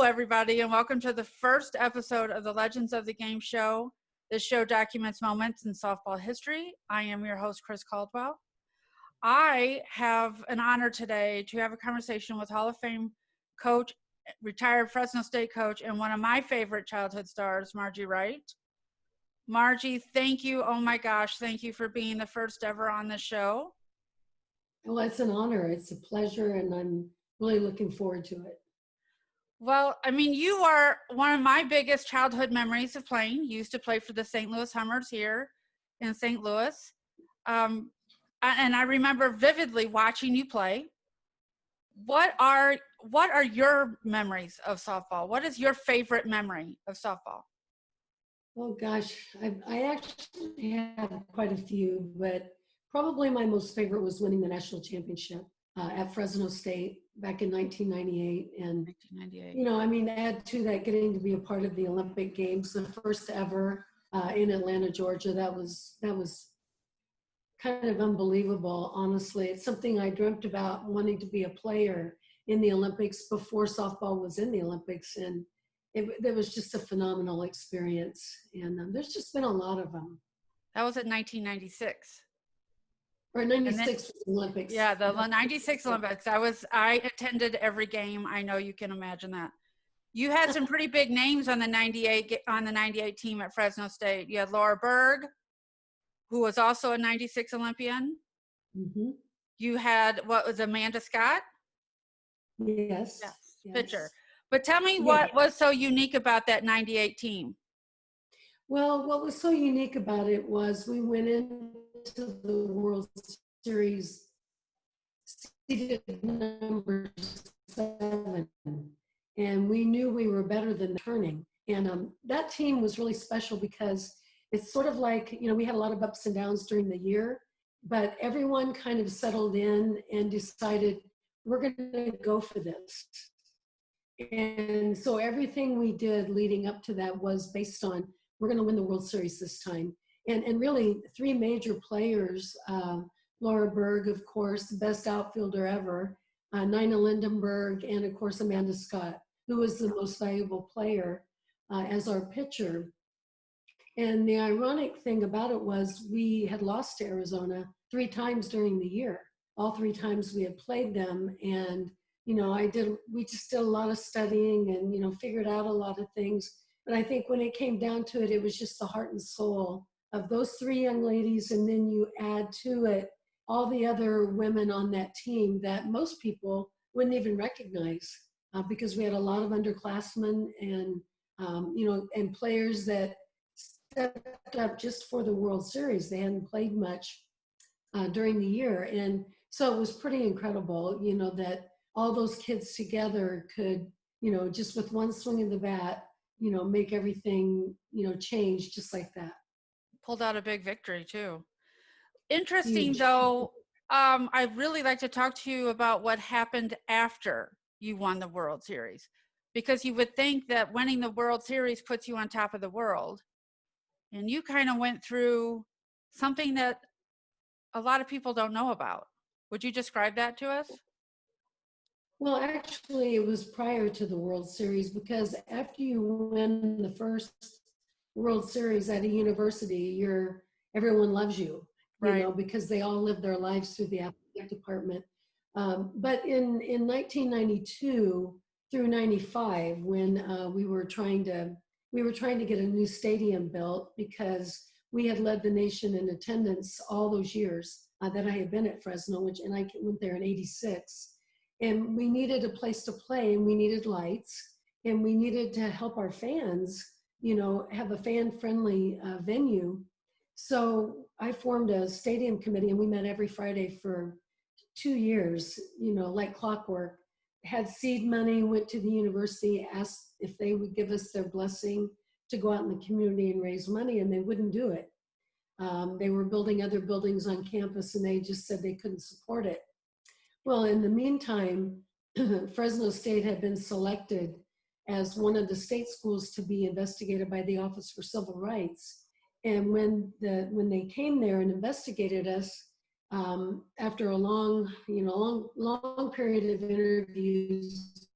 everybody, and welcome to the first episode of the Legends of the Game show. This show documents moments in softball history. I am your host, Kris Caldwell. I have an honor today to have a conversation with Hall of Fame coach, retired Fresno State coach, and one of my favorite childhood stars, Margie Wright. Margie, thank you. Oh my gosh, thank you for being the first ever on the show. Well, it's an honor. It's a pleasure, and I'm really looking forward to it. Well, I mean, you are one of my biggest childhood memories of playing. You used to play for the St. Louis Hummers here in St. Louis. And I remember vividly watching you play. What are your memories of softball? What is your favorite memory of softball? Oh gosh, I actually have quite a few, but probably my most favorite was winning the national championship at Fresno State back in 1998. And 1998. you know, I mean, add to that getting to be a part of the Olympic Games, the first ever in Atlanta, Georgia. That was kind of unbelievable, honestly. It's something I dreamt about, wanting to be a player in the Olympics before softball was in the Olympics. And it was just a phenomenal experience. And there's just been a lot of them. That was in 1996. Or 96 Olympics. Yeah, the 96 Olympics. I attended every game. I know you can imagine that. You had some pretty big names on the 98 team at Fresno State. You had Laura Berg, who was also a 96 Olympian. Mm-hmm. You had, what was Amanda Scott? Yes. Pitcher. But tell me what was so unique about that 98 team? Well, what was so unique about it was we went into the World Series seeded number 7, and we knew we were better than turning. And that team was really special because it's sort of like, you know, we had a lot of ups and downs during the year, but everyone kind of settled in and decided we're going to go for this. And so everything we did leading up to that was based on, we're going to win the World Series this time. And really, 3 major players, Laura Berg, of course, the best outfielder ever, Nina Lindenberg, and of course, Amanda Scott, who was the most valuable player as our pitcher. And the ironic thing about it was we had lost to Arizona 3 times during the year. All 3 times we had played them. And, you know, we just did a lot of studying and, you know, figured out a lot of things. But I think when it came down to it, it was just the heart and soul of those 3 young ladies. And then you add to it all the other women on that team that most people wouldn't even recognize because we had a lot of underclassmen and, you know, and players that stepped up just for the World Series. They hadn't played much during the year. And so it was pretty incredible, you know, that all those kids together could, you know, just with one swing of the bat, you know, make everything, you know, change just like that. Pulled out a big victory too. Interesting. Huge. Though, I'd really like to talk to you about what happened after you won the World Series, because you would think that winning the World Series puts you on top of the world. And you kind of went through something that a lot of people don't know about. Would you describe that to us? Well, actually, it was prior to the World Series, because after you win the first World Series at a university, everyone loves you, Right. You know, because they all live their lives through the athletic department. But in 1992 through 95, when we were trying to get a new stadium built, because we had led the nation in attendance all those years that I had been at Fresno, and I went there in '86. And we needed a place to play, and we needed lights, and we needed to help our fans, you know, have a fan-friendly venue. So I formed a stadium committee, and we met every Friday for 2 years, you know, like clockwork. Had seed money, went to the university, asked if they would give us their blessing to go out in the community and raise money, and they wouldn't do it. They were building other buildings on campus, and they just said they couldn't support it. Well, in the meantime, Fresno State had been selected as one of the state schools to be investigated by the Office for Civil Rights. And when they came there and investigated us, after a long period of interviews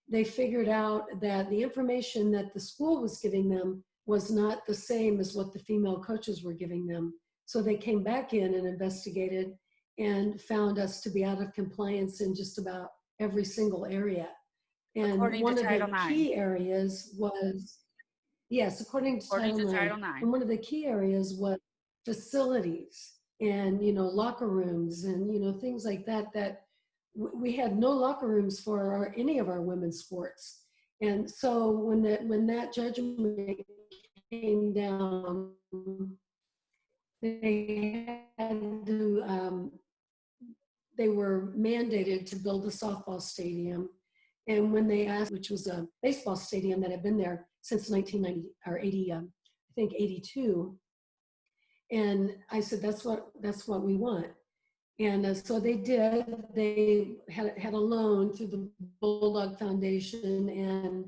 they figured out that the information that the school was giving them was not the same as what the female coaches were giving them. So they came back in and investigated and found us to be out of compliance in just about every single area. And According one to of Title the IX. key areas was, yes, according to Title IX. And one of the key areas was facilities and, locker rooms and, things like that, that we had no locker rooms for any of our women's sports. And so when that judgment came down, they had to, they were mandated to build a softball stadium. And when they asked, which was a baseball stadium that had been there since 1990 or 80, I think 82. And I said, that's what we want. And so they did. They had a loan through the Bulldog Foundation and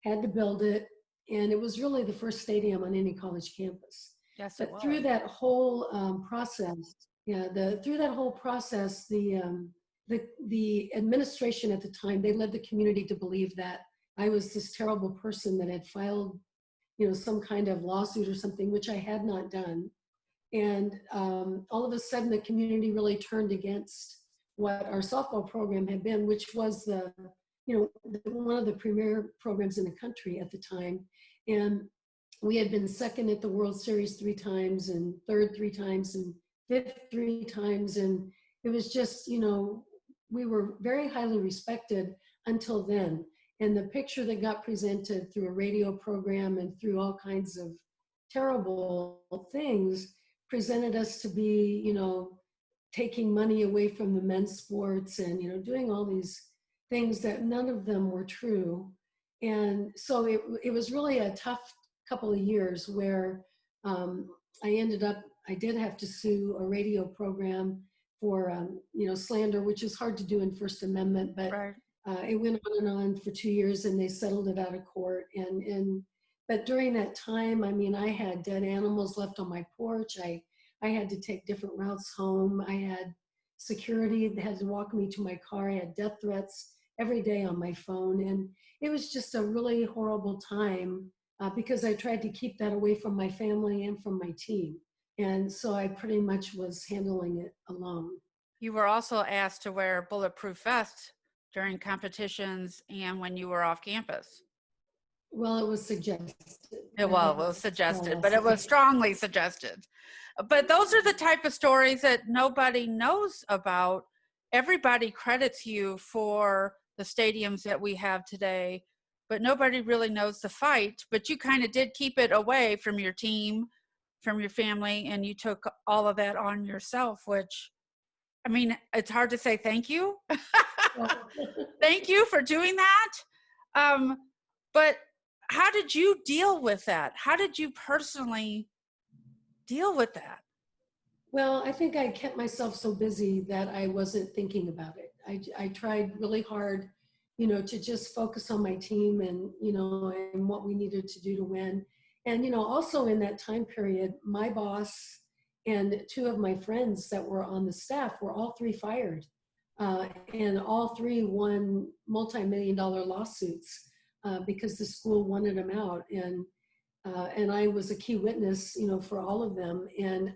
had to build it. And it was really the first stadium on any college campus. Yes, but through that whole process, through that whole process, the administration at the time, they led the community to believe that I was this terrible person that had filed, some kind of lawsuit or something, which I had not done. And all of a sudden, the community really turned against what our softball program had been, which was one of the premier programs in the country at the time. And we had been second at the World Series 3 times, and third 3 times, and fifth 3 times. And it was just, we were very highly respected until then. And the picture that got presented through a radio program and through all kinds of terrible things presented us to be, taking money away from the men's sports and, doing all these things that none of them were true. And so it was really a tough couple of years where I did have to sue a radio program for, slander, which is hard to do in First Amendment, but right. It went on and on for 2 years and they settled it out of court. But during that time, I had dead animals left on my porch. I had to take different routes home. I had security that had to walk me to my car. I had death threats every day on my phone. And it was just a really horrible time because I tried to keep that away from my family and from my team. And so I pretty much was handling it alone. You were also asked to wear bulletproof vests during competitions and when you were off campus. Well, it was suggested. It was suggested, but it was strongly suggested. But those are the type of stories that nobody knows about. Everybody credits you for the stadiums that we have today, but nobody really knows the fight. But you kind of did keep it away from your team, from your family, and you took all of that on yourself, which, it's hard to say thank you. Thank you for doing that. But how did you deal with that? How did you personally deal with that? Well, I think I kept myself so busy that I wasn't thinking about it. I tried really hard, to just focus on my team and, and what we needed to do to win. And, also in that time period, my boss and 2 of my friends that were on the staff were all 3 fired. And all 3 won multi-million-dollar lawsuits because the school wanted them out. And I was a key witness, for all of them. And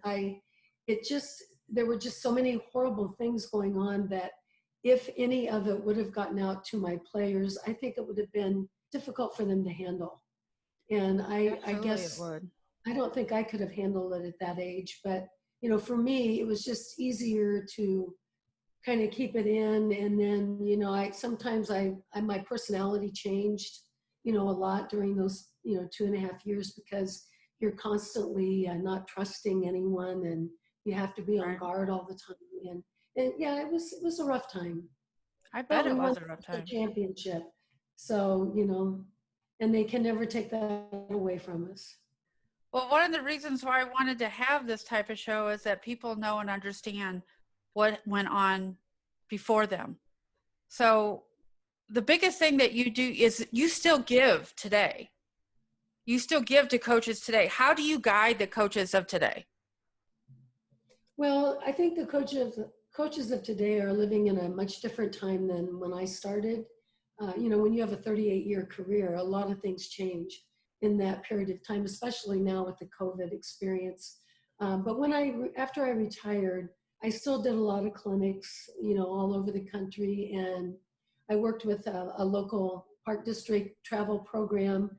there were just so many horrible things going on that if any of it would have gotten out to my players, I think it would have been difficult for them to handle. And I guess, I don't think I could have handled it at that age, but, for me, it was just easier to kind of keep it in. And then, sometimes my personality changed, a lot during those, 2.5 years because you're constantly not trusting anyone and you have to be on guard all the time. And yeah, it was a rough time. I bet it was a rough time. Championship. So, and they can never take that away from us. Well, one of the reasons why I wanted to have this type of show is that people know and understand what went on before them. So the biggest thing that you do is you still give today. You still give to coaches today. How do you guide the coaches of today? Well, I think the coaches of today are living in a much different time than when I started. when you have a 38-year career, a lot of things change in that period of time, especially now with the COVID experience. But after I retired, I still did a lot of clinics, all over the country. And I worked with a local park district travel program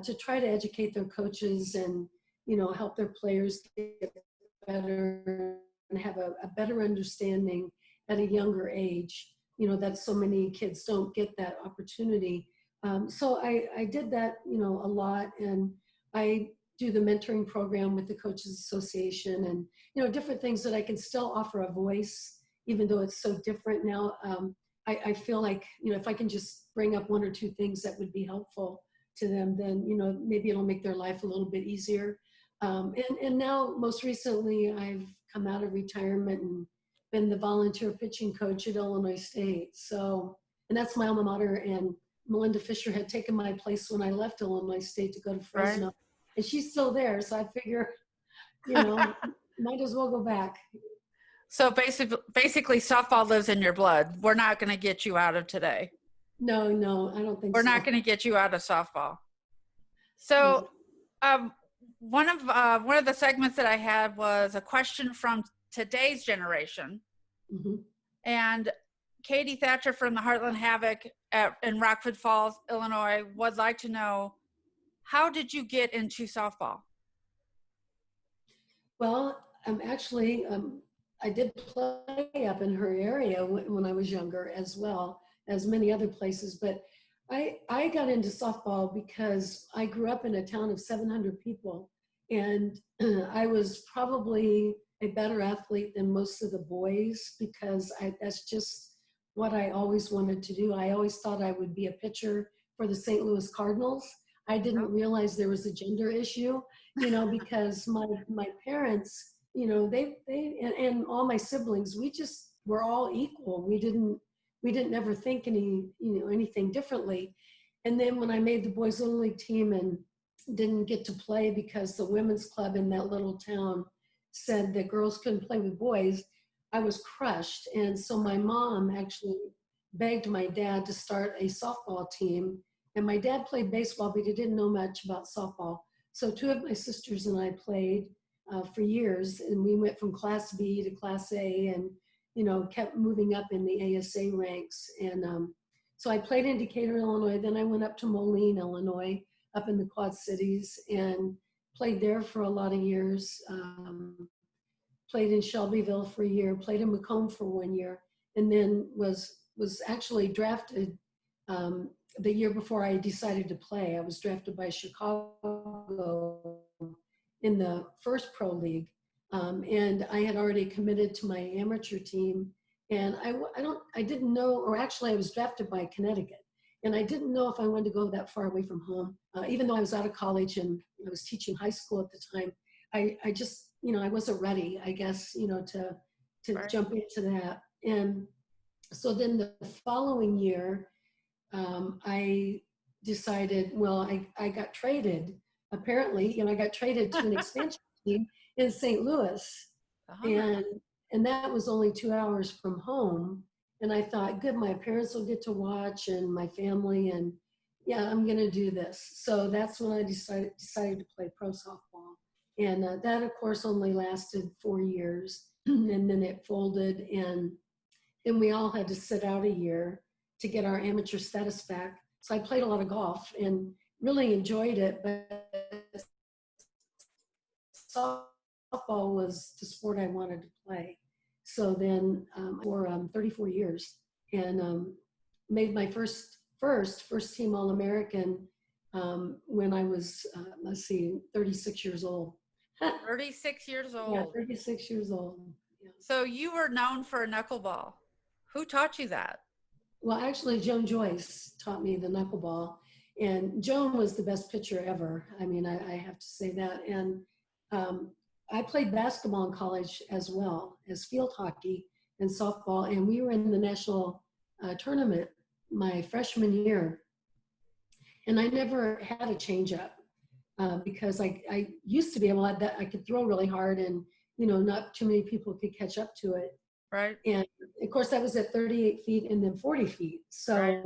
to try to educate their coaches and, help their players get better and have a better understanding at a younger age, that so many kids don't get that opportunity. So I did that, a lot. And I do the mentoring program with the Coaches Association and, different things that I can still offer a voice, even though it's so different now. I feel like, if I can just bring up one or two things that would be helpful to them, then, maybe it'll make their life a little bit easier. And now, most recently, I've come out of retirement and been the volunteer pitching coach at Illinois State. So, and that's my alma mater. And Melinda Fisher had taken my place when I left Illinois State to go to Fresno. Right. And she's still there. So I figure, might as well go back. So basically softball lives in your blood. We're not going to get you out of today. No, I don't think We're not going to get you out of softball. So one of the segments that I had was a question from today's generation. Mm-hmm. And Katie Thatcher from the Heartland Havoc in Rockford Falls, Illinois, would like to know, how did you get into softball? Well, actually, I did play up in her area when I was younger, as well as many other places. But I got into softball because I grew up in a town of 700 people. And I was probably a better athlete than most of the boys because that's just what I always wanted to do. I always thought I would be a pitcher for the St. Louis Cardinals. I didn't realize there was a gender issue, because my parents, they and all my siblings, we just were all equal. We didn't ever think anything differently. And then when I made the boys little league team and didn't get to play because the women's club in that little town said that girls couldn't play with boys, I was crushed. And so my mom actually begged my dad to start a softball team. And my dad played baseball, but he didn't know much about softball. So two of my sisters and I played for years, and we went from Class B to Class A and, kept moving up in the ASA ranks. And so I played in Decatur, Illinois. Then I went up to Moline, Illinois, up in the Quad Cities, and played there for a lot of years. Played in Shelbyville for a year, played in Macomb for 1 year, and then was actually drafted the year before I decided to play. I was drafted by Chicago in the first pro league, and I had already committed to my amateur team. And I didn't know, or actually I was drafted by Connecticut, and I didn't know if I wanted to go that far away from home. Even though I was out of college and I was teaching high school at the time, I just, I wasn't ready, I guess, to right. jump into that. And so then the following year, I decided, well, I got traded, apparently, I got traded to an expansion team in St. Louis. Uh-huh. And that was only 2 hours from home. And I thought, good, my parents will get to watch and my family, and yeah, I'm going to do this. So that's when I decided to play pro softball. And that, of course, only lasted 4 years. And then it folded, and we all had to sit out a year to get our amateur status back. So I played a lot of golf and really enjoyed it, but softball was the sport I wanted to play. So then for 34 years, and made my first team All-American when I was, 36 years old. 36 years old. Yeah, 36 years old. Yeah. So you were known for a knuckleball. Who taught you that? Well, actually, Joan Joyce taught me the knuckleball. And Joan was the best pitcher ever. I mean, I have to say that. And I played basketball in college as well as field hockey and softball. And we were in the national tournament my freshman year. And I never had a changeup because I used to be able to, I could throw really hard, and, not too many people could catch up to it. Right. And of course that was at 38 feet and then 40 feet. So, right.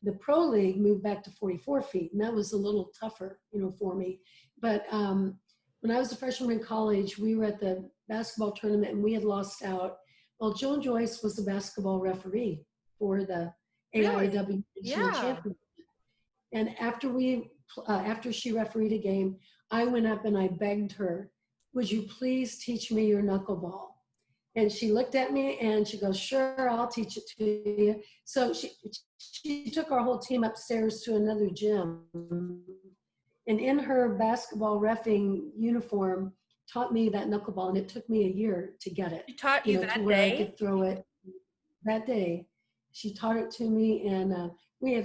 the pro league moved back to 44 feet, and that was a little tougher, for me. But when I was a freshman in college, we were at the basketball tournament and we had lost out. Well, Joan Joyce was the basketball referee for the Really? AIW Regional Yeah. Championship. And after she refereed a game, I went up and I begged her, "Would you please teach me your knuckleball?" And she looked at me and she goes, "Sure, I'll teach it to you." So she took our whole team upstairs to another gym. And in her basketball reffing uniform, taught me that knuckleball. And it took me a year to get it, She taught you to that where I day? could throw it that day. She taught it to me, and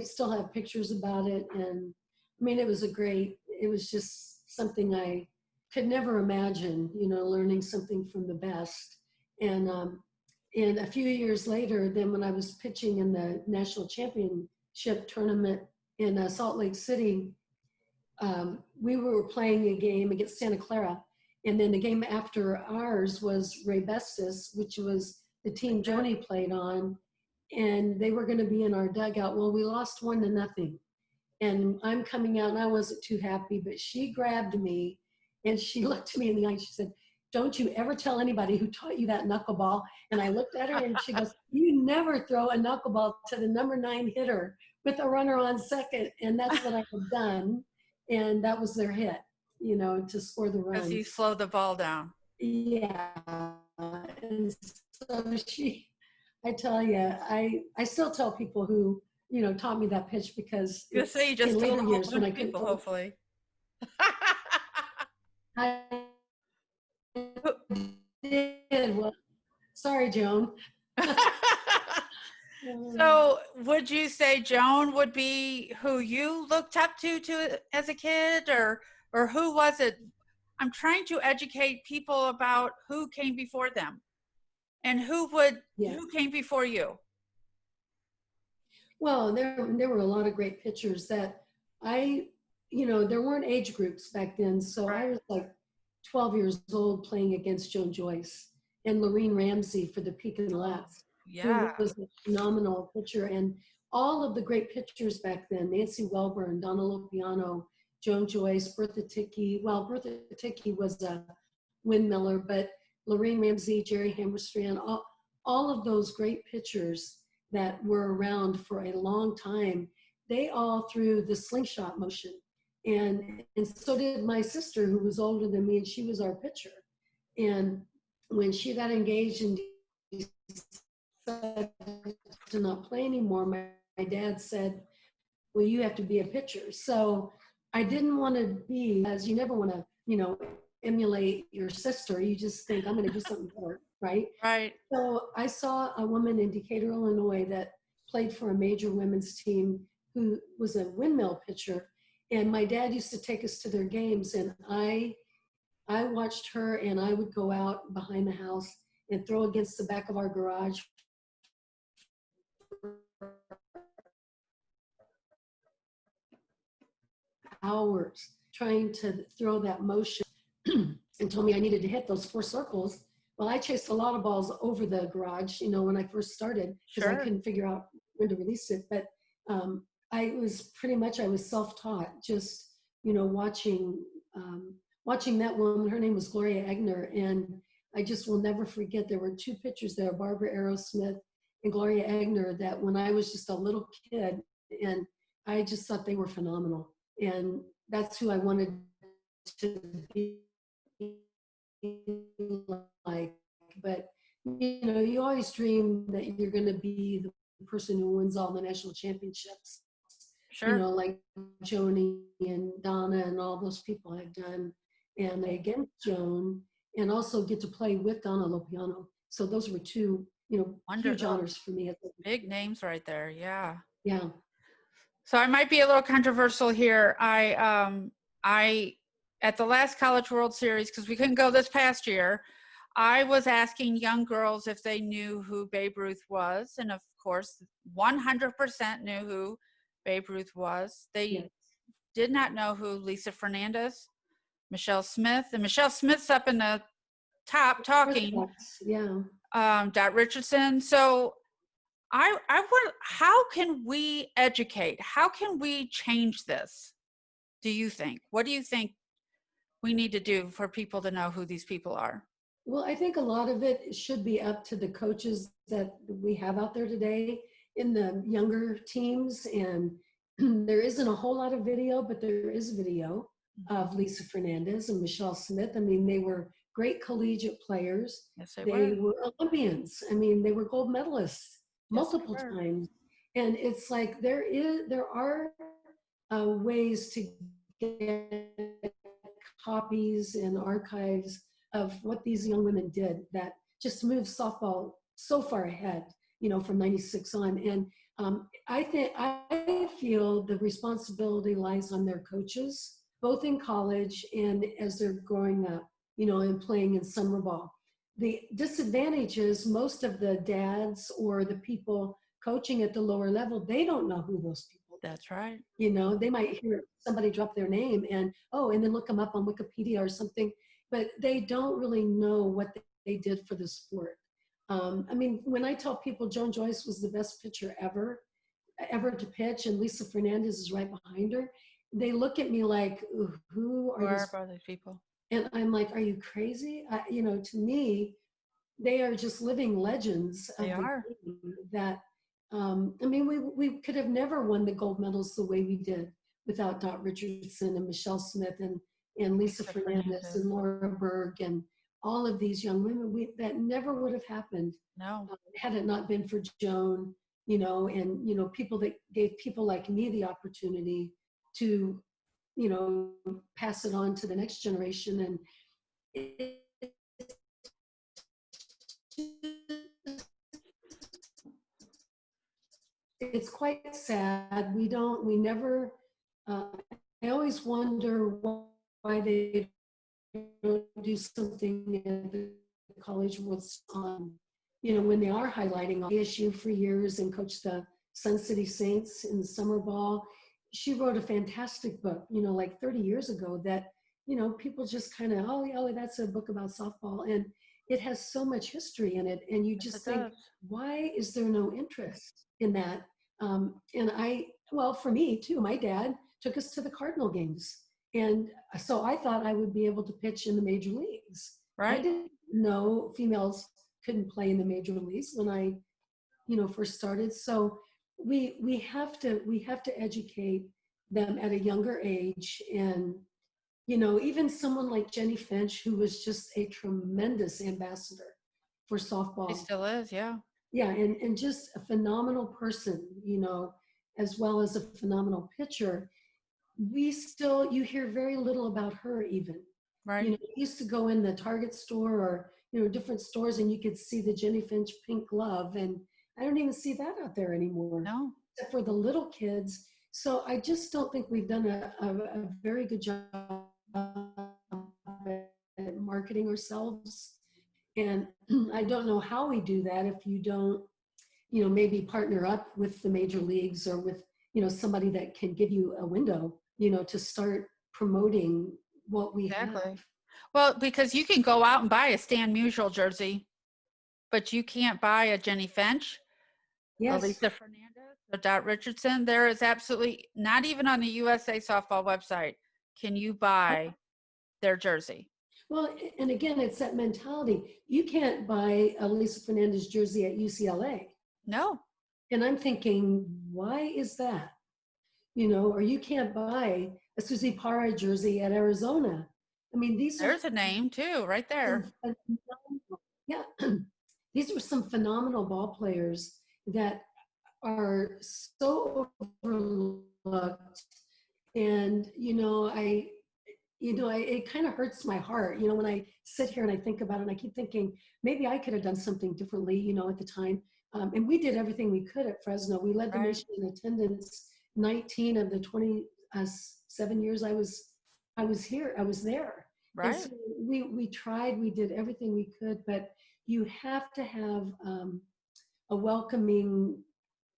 still have pictures about it. And I mean, it was just something I could never imagine, learning something from the best. And a few years later, then when I was pitching in the national championship tournament in Salt Lake City, we were playing a game against Santa Clara. And then the game after ours was Ray Bestis, which was the team Joni played on. And they were going to be in our dugout. Well, we lost 1-0. And I'm coming out and I wasn't too happy, but she grabbed me and she looked me in the eye and she said, "Don't you ever tell anybody who taught you that knuckleball." And I looked at her and she goes, "You never throw a knuckleball to the number 9 hitter with a runner on second." And that's what I had done. And that was their hit, to score the Because you runs. slowed the ball down. Yeah. And so I tell you, I still tell people who, taught me that pitch, because You say you just in told later a whole years when bunch I of couldn't people, throw, hopefully. I did. Well, sorry, Joan. So would you say Joan would be who you looked up to as a kid, or who was it? I'm trying to educate people about who came before them and who came before you. Well, there were a lot of great pitchers that there weren't age groups back then. So I was like 12 years old playing against Joan Joyce and Lorene Ramsey for the Pekin Lats, who was a phenomenal pitcher. And all of the great pitchers back then, Nancy Welburn, Donna Lopiano, Joan Joyce, Bertha Tickey. Well, Bertha Tickey was a windmiller, but Lorene Ramsey, Jerry Hammerstrand, all of those great pitchers that were around for a long time, they all threw the slingshot motion. And so did my sister, who was older than me, and she was our pitcher. And when she got engaged and decided to not play anymore, my dad said, "Well, you have to be a pitcher." So I didn't want to be, as you never want to, emulate your sister. You just think, I'm going to do something better, right? Right. So I saw a woman in Decatur, Illinois that played for a major women's team who was a windmill pitcher. And my dad used to take us to their games, and I watched her, and I would go out behind the house and throw against the back of our garage hours trying to throw that motion and told me I needed to hit those 4 circles. Well, I chased a lot of balls over the garage, when I first started, because I couldn't figure out when to release it. But I was self-taught, just, watching that woman. Her name was Gloria Egner. And I just will never forget, there were 2 pitchers there, Barbara Aerosmith and Gloria Egner, that when I was just a little kid, and I just thought they were phenomenal. And that's who I wanted to be like. But you always dream that you're going to be the person who wins all the national championships. Sure. Like Joni and Donna and all those people I've done, and against Joan, and also get to play with Donna Lopiano. So those were 2 huge honors for me. Big names right there. Yeah. Yeah. So I might be a little controversial here. I at the last College World Series, because we couldn't go this past year, I was asking young girls if they knew who Babe Ruth was. And of course, 100% knew who Babe Ruth was. They did not know who Lisa Fernandez, Michelle Smith, and Michelle Smith's up in the top talking. Yeah. Dot Richardson. So I want, how can we educate? How can we change this? Do you think? What do you think we need to do for people to know who these people are? Well, I think a lot of it should be up to the coaches that we have out there today in the younger teams. And there isn't a whole lot of video, but there is video of Lisa Fernandez and Michelle Smith. I mean, they were great collegiate players. Yes, they They were. were Olympians. I mean, they were gold medalists Yes, they multiple were. times. And it's like there are ways to get copies and archives of what these young women did that just moved softball so far ahead, you know, from 96 on. And I feel the responsibility lies on their coaches, both in college and as they're growing up, you know, and playing in summer ball. The disadvantage is most of the dads or the people coaching at the lower level, they don't know who those people are. That's right. You know, they might hear somebody drop their name and, oh, and then look them up on Wikipedia or something, but they don't really know what they did for the sport. I mean, when I tell people Joan Joyce was the best pitcher ever to pitch, and Lisa Fernandez is right behind her, they look at me like, who are these people? And I'm like, are you crazy? You know, to me, they are just living legends of They the are. game that, I mean, we could have never won the gold medals the way we did without Dot Richardson and Michelle Smith and Lisa Fernandez and Laura Berg and all of these young women. That never would have happened No. had it not been for Joan, you know, and, you know, people that gave people like me the opportunity to, you know, pass it on to the next generation. And it's quite sad. We never, I always wonder why they don't do something at the College World on, you know, when they are highlighting ASU for years and coached the Sun City Saints in the summer ball. She wrote a fantastic book, you know, like 30 years ago that, you know, people just kind of, oh, that's a book about softball. And it has so much history in it. And you just think, why is there no interest in that? Well, for me too, my dad took us to the Cardinal games. And so I thought I would be able to pitch in the major leagues. Right. I didn't know females couldn't play in the major leagues when I, you know, first started. So we have to educate them at a younger age. And, you know, even someone like Jenny Finch, who was just a tremendous ambassador for softball. She still is, yeah. Yeah, and just a phenomenal person, you know, as well as a phenomenal pitcher. You hear very little about her even. Right. You know, you used to go in the Target store or, you know, different stores and you could see the Jenny Finch pink glove. And I don't even see that out there anymore. No. Except for the little kids. So I just don't think we've done a very good job at marketing ourselves. And I don't know how we do that if you don't, you know, maybe partner up with the major leagues or with, you know, somebody that can give you a window, you know, to start promoting what we have. Well, because you can go out and buy a Stan Musial jersey, but you can't buy a Jenny Finch, Yes. a Lisa Fernandez, a Dot Richardson. There is absolutely, not even on the USA softball website, can you buy their jersey. Well, and again, it's that mentality. You can't buy a Lisa Fernandez jersey at UCLA. No. And I'm thinking, why is that? You know, or you can't buy a Susie Parra jersey at Arizona. I mean, there's a name too, right there. Yeah, these are some phenomenal ball players that are so overlooked. And, you know, it kind of hurts my heart, you know, when I sit here and I think about it, and I keep thinking, maybe I could have done something differently, you know, at the time. And we did everything we could at Fresno. We led the nation in attendance 19 of the 27 years I was here, I was there. Right. And so we tried, we did everything we could, but you have to have a welcoming,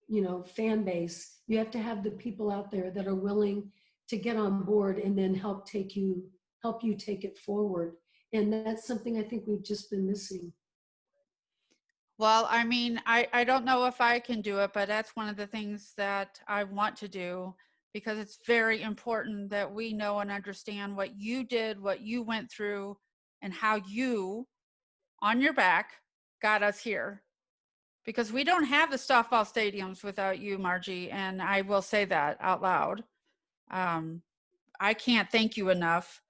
you know, fan base. You have to have the people out there that are willing to get on board and then help you take it forward. And that's something I think we've just been missing. Well, I mean, I don't know if I can do it, but that's one of the things that I want to do, because it's very important that we know and understand what you did, what you went through, and how you, on your back, got us here. Because we don't have the softball stadiums without you, Margie, and I will say that out loud. Um, I can't thank you enough.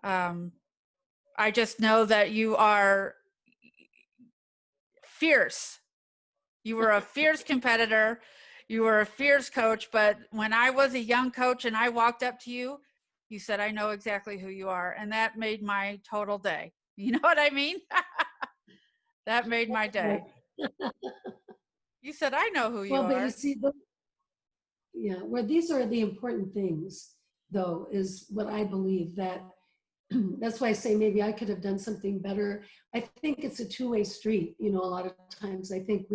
Um, I just know that you are fierce. You were a fierce competitor. You were a fierce coach. But when I was a young coach and I walked up to you, you said, I know exactly who you are. And that made my total day. You know what I mean? That made my day. You said, I know who you Well, but you are. see, yeah, well, these are the important things, though, is what I believe that that's why I say maybe I could have done something better. I think it's a two-way street. You know, a lot of times I think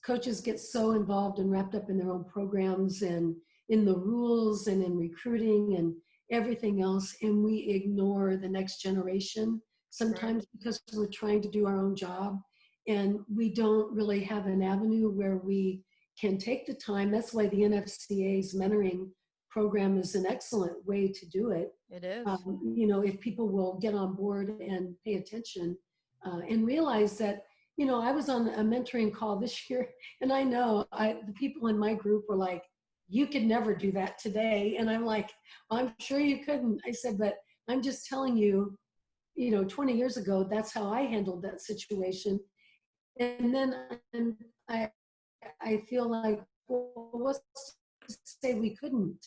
coaches get so involved and wrapped up in their own programs and in the rules and in recruiting and everything else, and we ignore the next generation sometimes because we're trying to do our own job, and we don't really have an avenue where we can take the time. That's why the NFCA's mentoring program is an excellent way to do it. It is. You know, if people will get on board and pay attention and realize that, you know, I was on a mentoring call this year, and I know the people in my group were like, you could never do that today. And I'm like, well, I'm sure you couldn't. I said, but I'm just telling you, you know, 20 years ago, that's how I handled that situation. And then I, I feel like, well, what's to say we couldn't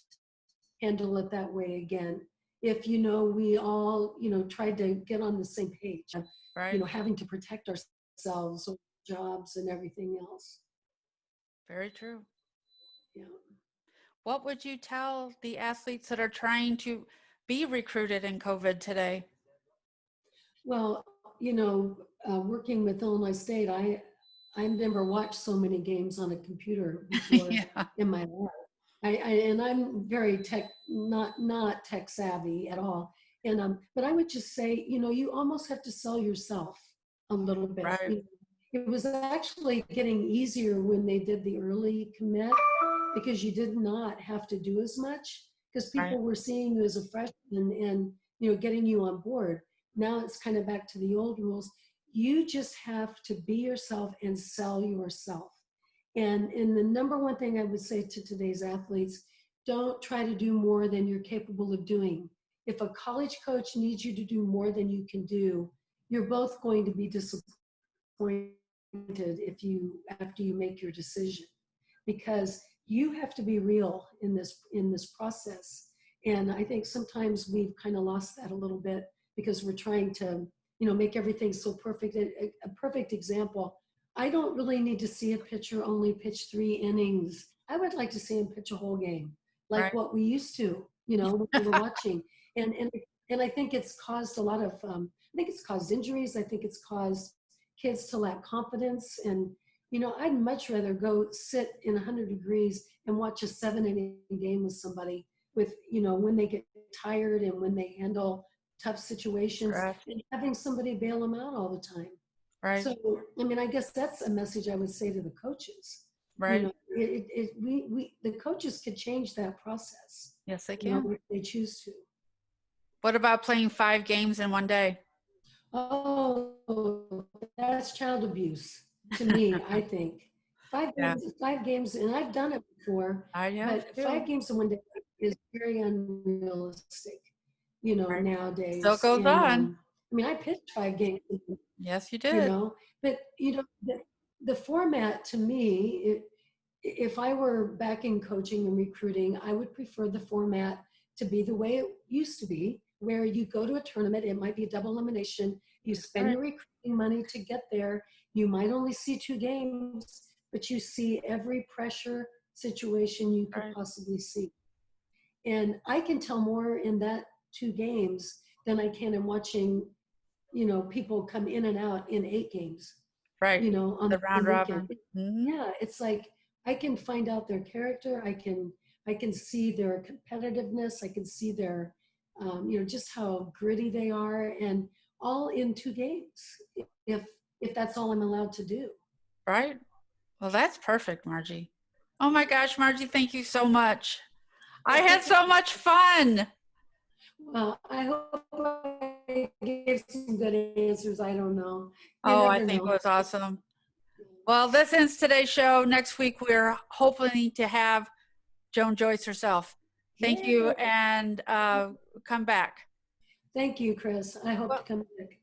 handle it that way again? If, you know, we all, you know, tried to get on the same page, you know, having to protect ourselves, jobs and everything else. Very true. Yeah. What would you tell the athletes that are trying to be recruited in COVID today? Well, you know, working with Illinois State, I never watched so many games on a computer before Yeah. in my life. And I'm very not tech savvy at all. And but I would just say, you know, you almost have to sell yourself a little bit. Right. You know, it was actually getting easier when they did the early commit because you did not have to do as much because Right. people were seeing you as a freshman and, you know, getting you on board. Now it's kind of back to the old rules. You just have to be yourself and sell yourself. And the number one thing I would say to today's athletes, don't try to do more than you're capable of doing. If a college coach needs you to do more than you can do, you're both going to be disappointed if you after you make your decision, because you have to be real in this process. And I think sometimes we've kind of lost that a little bit because we're trying to, you know, make everything so perfect. A perfect example, I don't really need to see a pitcher only pitch 3 innings. I would like to see him pitch a whole game, like Right. what we used to, you know, when we were watching. And and I think it's caused a lot of, I think it's caused injuries. I think it's caused kids to lack confidence. And, you know, I'd much rather go sit in 100 degrees and watch a 7 inning game with somebody with, you know, when they get tired and when they handle tough situations Correct. and having somebody bail them out all the time. Right. So, I mean, I guess that's a message I would say to the coaches. You Right. know, the coaches could change that process, Yes, they you know, can. if they choose to. What about playing 5 games in one day? Oh, that's child abuse to me, I think. Yeah, 5 games, and I've done it before, I have but too. 5 games in one day is very unrealistic, you know, Right. Still nowadays. goes And on. I mean, I pitched 5 games, Yes, you you did. know, but you know, the format to me, if I were back in coaching and recruiting, I would prefer the format to be the way it used to be, where you go to a tournament, it might be a double elimination, you spend Right. your recruiting money to get there, you might only see 2 games, but you see every pressure situation you could Right. possibly see. And I can tell more in that 2 games than I can in watching, you know, people come in and out in 8 games, Right. you know, on The the round same weekend. robin. Hmm. Yeah, it's like I can find out their character. I can see their competitiveness. I can see their, you know, just how gritty they are, and all in 2 games. If if that's all I'm allowed to do. Right? Well, that's perfect, Margie. Oh my gosh, Margie, thank you so much. I had so much fun. Well, I hope I gave some good answers. I don't know. You Oh, I never think it know. was awesome. Well, this ends today's show. Next week, we're hoping to have Joan Joyce herself. Thank you, Yay. and come back. Thank you, Kris. I hope to come back.